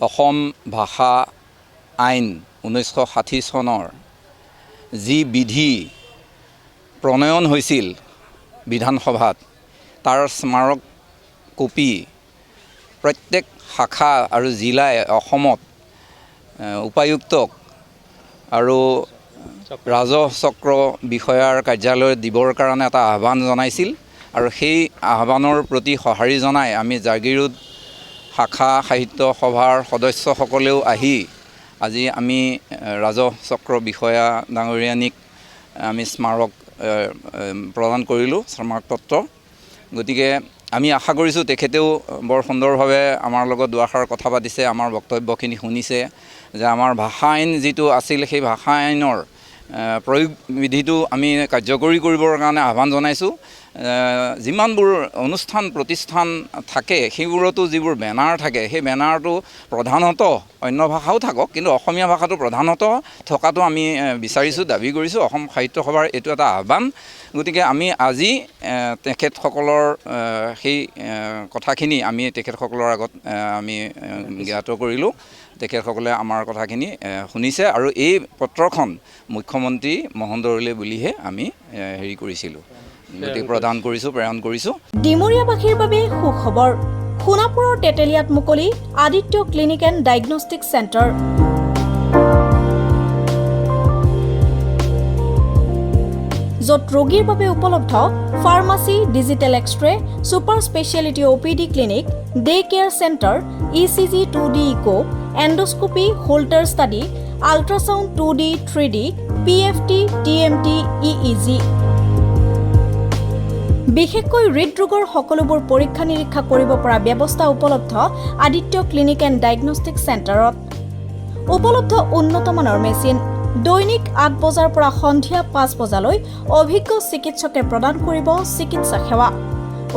অসম ভাষা আইন 1960 চনৰ যি বিধি প্ৰণয়ন হৈছিল বিধানসভাত তাৰ স্মাৰক কপি প্ৰত্যেক শাখা আৰু জিলাই অসমত উপায়ুক্তক আৰু ৰাজহ চক্ৰ বিষয়াৰ কাৰ্যালয়ত দিবৰ কাৰণে এটা আহ্বান জনাইছিল আৰু সেই আহ্বানৰ প্ৰতি সঁহাৰি জনাই আমি জাগিৰোড শাখা সাহিত্য সভাৰ সদস্যসকলেও আহি আজি আমি ৰাজহ চক্ৰ বিষয়া ডাঙৰীয়ানীক আমি স্মাৰক প্ৰদান কৰিলোঁ স্মাৰকপত্ৰ। গতিকে আমি আশা কৰিছোঁ তেখেতেও বৰ সুন্দৰভাৱে আমাৰ লগত দুআষাৰ কথা পাতিছে, আমাৰ বক্তব্যখিনি শুনিছে যে আমাৰ ভাষা আইন যিটো আছিল সেই ভাষা আইনৰ প্ৰয়োগ বিধিটো আমি কাৰ্যকৰী কৰিবৰ কাৰণে আহ্বান জনাইছোঁ। যিমানবোৰ অনুষ্ঠান প্ৰতিষ্ঠান থাকে সেইবোৰতো যিবোৰ বেনাৰ থাকে সেই বেনাৰটো প্ৰধানত অন্য ভাষাও থাকক কিন্তু অসমীয়া ভাষাটো প্ৰধানত থকাটো আমি বিচাৰিছোঁ, দাবী কৰিছোঁ। অসম সাহিত্য সভাৰ এইটো এটা আহ্বান। গতিকে আমি আজি তেখেতসকলৰ সেই কথাখিনি আমি তেখেতসকলৰ আগত আমি জ্ঞাত কৰিলোঁ। তেখেতসকলে আমাৰ কথাখিনি শুনিছে আৰু এই পত্ৰখন মুখ্যমন্ত্ৰী মহোদয়লৈ বুলিহে আমি হেৰি কৰিছিলোঁ, গতিকে প্ৰদান কৰিছোঁ, প্ৰেৰণ কৰিছোঁ। ডিমৰীয়াবাসীৰ বাবে সুখবৰ। সোণাপুৰৰ তেতেলিয়াত মুকলি Aditya clinic and diagnostic centre. য'ত ৰোগীৰ বাবে উপলব্ধ pharmacy, digital x-ray, super speciality OPD clinic, day care centre, ECG 2D echo, endoscopy, Holter study, ultrasound 2D 3D, PFT, TMT, EEG। বিশেষকৈ হৃদৰোগৰ সকলোবোৰ পৰীক্ষা নিৰীক্ষা কৰিব পৰা ব্যৱস্থা উপলব্ধ আদিত্য ক্লিনিক এণ্ড ডায়েগনষ্টিক চেণ্টাৰত। উপলব্ধ উন্নতমানৰ মেচিন। দৈনিক 8 বজাৰ পৰা সন্ধিয়া 5 বজালৈ অভিজ্ঞ চিকিৎসকে প্ৰদান কৰিব চিকিৎসা সেৱা।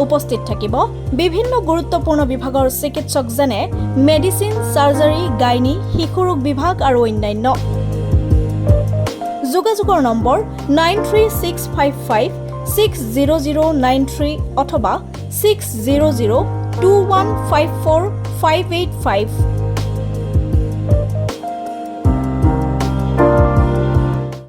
উপস্থিত থাকিব বিভিন্ন গুৰুত্বপূৰ্ণ বিভাগৰ চিকিৎসক যেনে মেডিচিন, চাৰ্জাৰী, গাইনী, শিশুৰোগ বিভাগ আৰু অন্যান্য। যোগাযোগৰ নম্বৰ 9365560093 অথবা 6002154585।